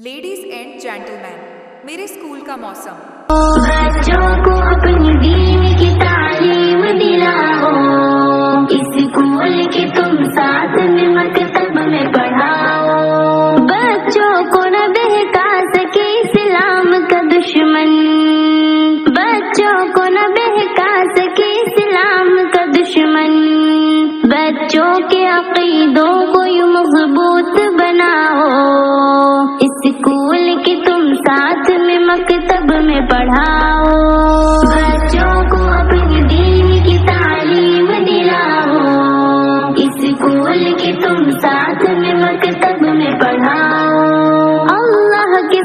Ladies and gentleman, میرے school کا موسم۔ بچوں کو اپنی دین کی تعلیم دلاؤ، اسکول کے تم ساتھ میں مکتب میں پڑھاؤ۔ بچوں کو نہ بہکا سکے اسلام کا دشمن، بچوں کو نہ بہکا سکے اسلام کا دشمن۔ بچوں کے عقیدوں کو یوں مضبوط بناؤ، اسکول کے تم ساتھ میں مکتب میں پڑھاؤ۔ بچوں کو اپنی دین کی تعلیم دلاؤ، اسکول کے تم ساتھ میں مکتب میں پڑھاؤ۔ اللہ کے